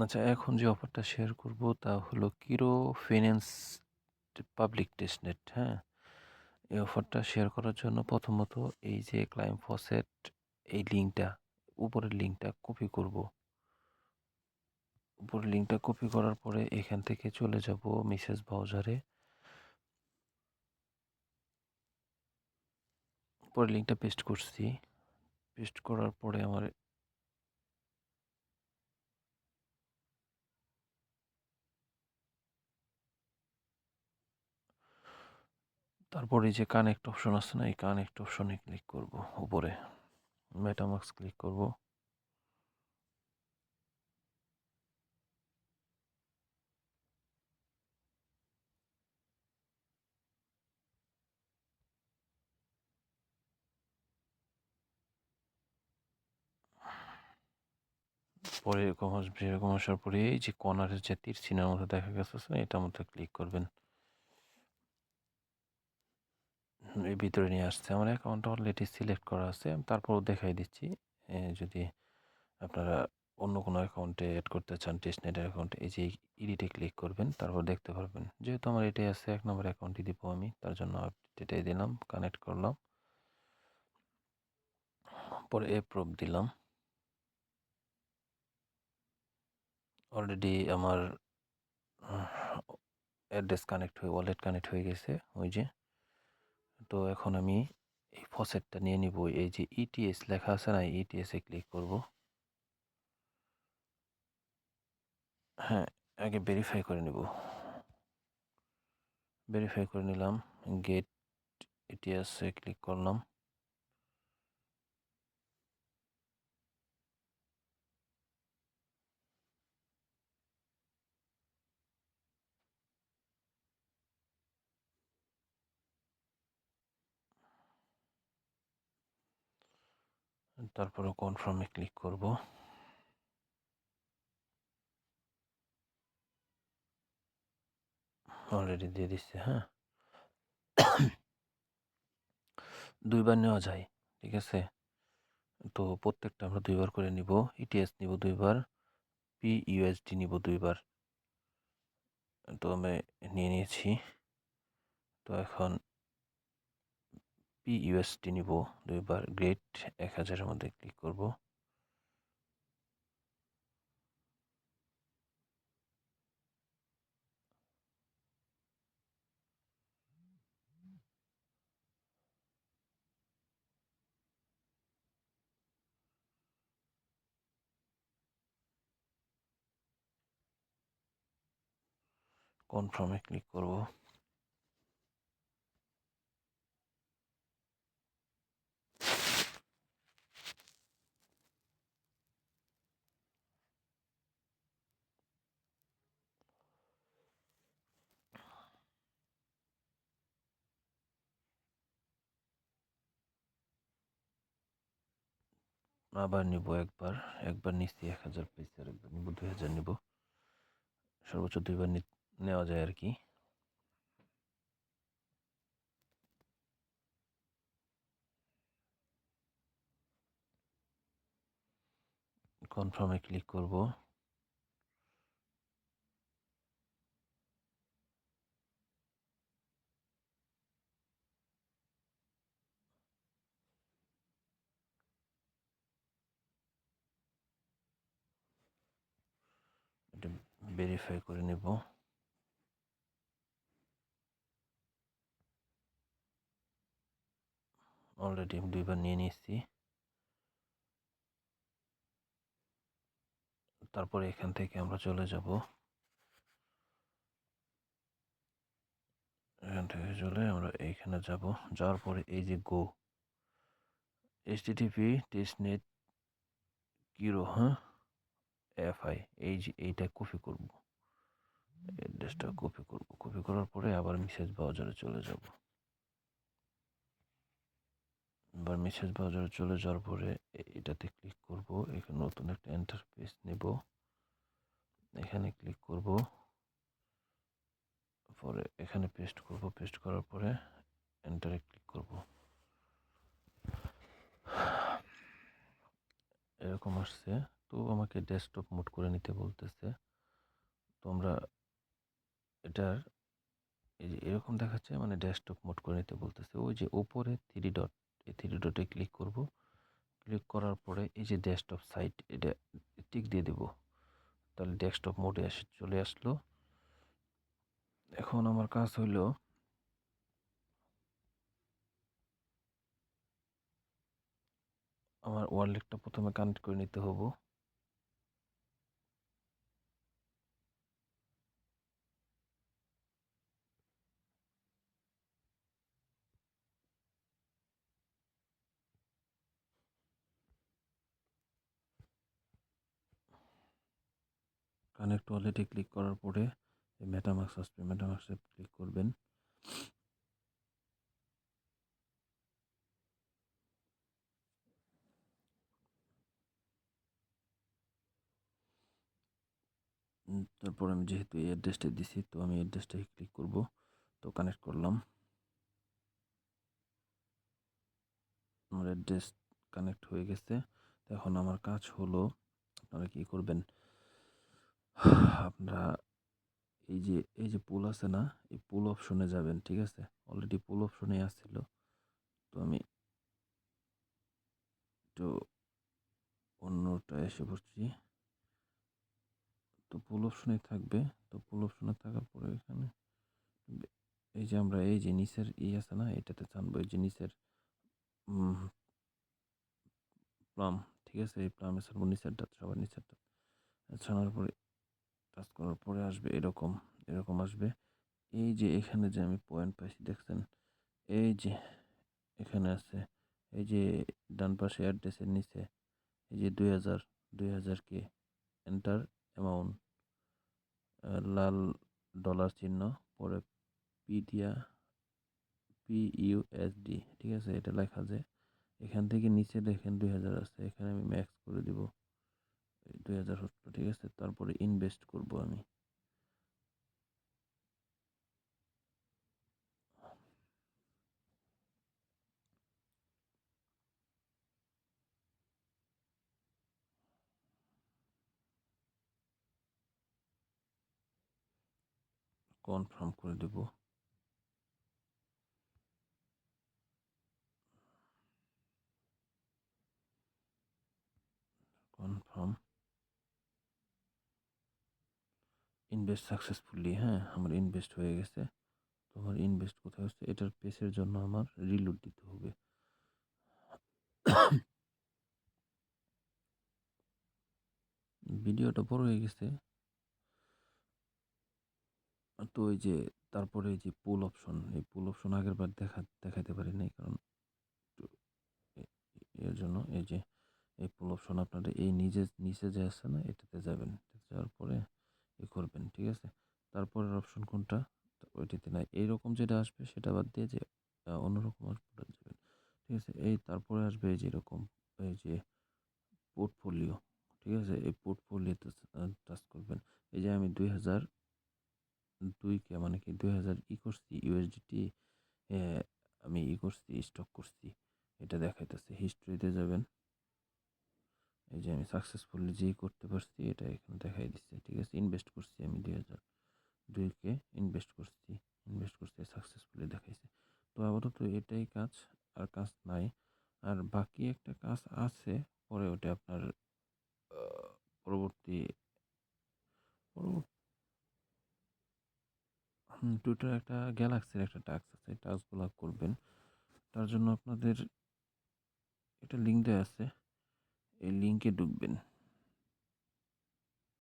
আচ্ছা, এখন যে অফারটা শেয়ার করব তা হলো কিরো ফিন্যান্স পাবলিক টেস্টনেট। হ্যাঁ, এই অফারটা শেয়ার করার জন্য প্রথমত এই যে ক্লাইম ফসেট, এই লিঙ্কটা, উপরের লিঙ্কটা কপি করব। উপরের লিঙ্কটা কপি করার পরে এখান থেকে চলে যাব মেসেজ ব্রাউজারে। পরে লিঙ্কটা পেস্ট করছি। পেস্ট করার পরে আমার তারপরে যে কানেক্ট অপশন আছে না, এই কানেক্ট অপশনে ক্লিক করব। উপরে মেটামাস্ক ক্লিক করব। পরে এরকম আসবে। এরকম আসার পরে এই যে কর্নারের যে তীর চিহ্নের মধ্যে দেখা গেছে না, এটার মধ্যে ক্লিক করবেন। এই ভিতরে নিয়ে আসছে। আমার অ্যাকাউন্টটা অলরেডি সিলেক্ট করা আছে, তারপরও দেখাই দিচ্ছি। যদি আপনারা অন্য কোনো অ্যাকাউন্টে অ্যাড করতে চান, টেস্টনেটের অ্যাকাউন্টে, এই যে ইডিটে ক্লিক করবেন, তারপর দেখতে পারবেন। যেহেতু আমার এটাই আছে, 1 নম্বর অ্যাকাউন্টই দিব আমি, তার জন্য এটাই দিলাম, কানেক্ট করলাম। পরে অ্যাপ্রুভ দিলাম। অলরেডি আমার অ্যাড্রেস কানেক্ট হয়ে, ওয়ালেট কানেক্ট হয়ে গেছে ওই যে। তো এখন আমি এই ফসেটটা নিয়ে নিব। এই যে ইটিএস লেখা আছে না, ইটিএস এ ক্লিক করব। হ্যাঁ, আগে ভেরিফাই করে নিব। ভেরিফাই করে নিলাম। গেট ইটিএস এ ক্লিক করলাম। তারপরে কনফার্মে ক্লিক করব। অলরেডি দিয়ে দিচ্ছে। হ্যাঁ, 2বার নেওয়া যায়, ঠিক আছে। তো প্রত্যেকটা আমরা 2বার করে নিব। ইটিএস নিব 2বার, পিইউএসডি নিব 2বার। তো আমি নিয়ে নিয়েছি। তো এখন পিইউএসডি নিব 2বার। গ্রেট 1000-এর মধ্যে ক্লিক করব। কনফার্মে ক্লিক করব। আবার নিব একবার। একবার নিচ্ছি 1000 পয়সার, একবার নিব 2000 নিব। সর্বোচ্চ 2বার নেওয়া যায় আর কি। কনফার্মে ক্লিক করব। এটা ভেরিফাই করে নেব। অলরেডি 2বার নিয়ে নিচ্ছি। তারপরে এখান থেকে আমরা চলে যাব। এখান থেকে চলে আমরা এইখানে যাব। যাওয়ার পরে এই যে গো এইচটিটিপি টেস্টনেট কিরো, হ্যাঁ, এফআই, এই যে এইটা কপি করব। অ্যাড্রেসটা কপি করব। কপি করার পরে আবার মেসেজ ব্রাউজারে চলে যাব। এবার মেসেজ ব্রাউজারে চলে যাওয়ার পরে এটাতে ক্লিক করব। এখানে নতুন একটা ইন্টারফেস নেব। এখানে ক্লিক করব। পরে এখানে পেস্ট করব। পেস্ট করার পরে এন্টারে ক্লিক করব। এরকম আসছে। তো আমাকে ডেস্কটপ মোড করে নিতে বলতেছে। তো আমরা এটার এই যে এরকম দেখাচ্ছে, মানে ডেস্কটপ মোড করে নিতে বলতেছে। ওই যে উপরে থ্রি ডট, এই থ্রি ডটে ক্লিক করব। ক্লিক করার পরে এই যে ডেস্কটপ সাইট, এটা টিক দিয়ে দেব। তাহলে ডেস্কটপ মোডে চলে আসলো। এখন আমার কাজ হইলো আমার ওয়ালেটটা প্রথমে কানেক্ট করে নিতে হবো। কানেক্ট ওয়ালেটে ক্লিক করার পরে মেটামাস্ক আসবে, মেটামাস্কে ক্লিক করবেন। তারপর আমি যেহেতু এই অ্যাড্রেসটা দিছি, তো আমি অ্যাড্রেসটাই ক্লিক করব। তো কানেক্ট করলাম। আমার অ্যাড্রেস কানেক্ট হয়ে গেছে। এখন আমার কাজ হলো, আপনারা কি করবেন, আপনারা এই যে পুল আছে না, এই পুল অপশনে যাবেন। ঠিক আছে, অলরেডি পুল অপশনে আসছিল। তো আমি একটু অন্যটা এসে পড়ছি। তো পুল অপশনে থাকবে। তো পুল অপশনে থাকার পরে এখানে এই যে আমরা এই যে নিচের আছে না, এটাতে টানবো। এই যে নিচের প্লাম, ঠিক আছে, এই প্লামে ছাড়বো নিচেরটা, সবার নিচেরটা ছাড়ার পরে টাচ করার পরে আসবে এরকম, এরকম আসবে। এই যে এখানে যে আমি পয়েন্ট পাইছি দেখছেন, এই যে এখানে আছে, এই যে ডান পাশে অ্যাড্রেসের নিচে এই যে 2000 কে এন্টার অ্যামাউন্ট, লাল ডলার চিহ্ন, পরে PUSD, ঠিক আছে, এটা লেখা যায়। এখান থেকে নিচে দেখেন 2000 আছে, এখানে আমি ম্যাক্স করে দিব 2000 হচ্ছে, ঠিক আছে। তারপরে ইনভেস্ট করব আমি। কনফার্ম করে দেব। Confirm, invest successfully. হ্যাঁ, আমার ইনভেস্ট হয়ে গেছে। তো আমার ইনভেস্ট কোথায় হচ্ছে, এটার পেজের জন্য আমার রিলোড দিতে হবে। ভিডিওটা বড় হয়ে গেছে। তো এই যে তারপরে এই যে পুল অপশন, এই পুল অপশন আগের বার দেখাতে পারি নাই, কারণ একটু এর জন্য এই যে এই পুল অপশন আপনারা এই নিচে যে আছে না, এটাতে যাবেন। যাওয়ার পরে করবেন, ঠিক আছে। তারপরের অপশন কোনটা, ওইটাতে নাই। এইরকম যেটা আসবে সেটা বাদ দিয়ে যে অন্যরকম আসবে যাবেন, ঠিক আছে। এই তারপরে আসবে এই যে এরকম, এই যে পোর্টফোলিও, ঠিক আছে। এই পোর্টফোলিওতে টাচ করবেন। এই যে আমি 2002 মানে কি 2000 করছি USDT, আমি করছি, স্টক করছি, এটা দেখাইতেছে। হিস্ট্রিতে যাবেন। এই যে আমি সাকসেসফুলি যেই করতে পারছি এটা এখানে দেখাই দিচ্ছে, ঠিক আছে। ইনভেস্ট করছি আমি 2002-কে ইনভেস্ট করছি সাকসেসফুলি দেখাইছে। তো আপাতত এটাই কাজ, আর কাজ নাই। আর বাকি একটা কাজ আছে, পরে ওটা আপনার পরবর্তী টুইটার একটা গ্যালাক্সির একটা টাস্ক আছে, টাস্কগুলো করবেন। তার জন্য আপনাদের একটা লিঙ্ক দেওয়া আছে, এই লিঙ্কে ঢুকবেন।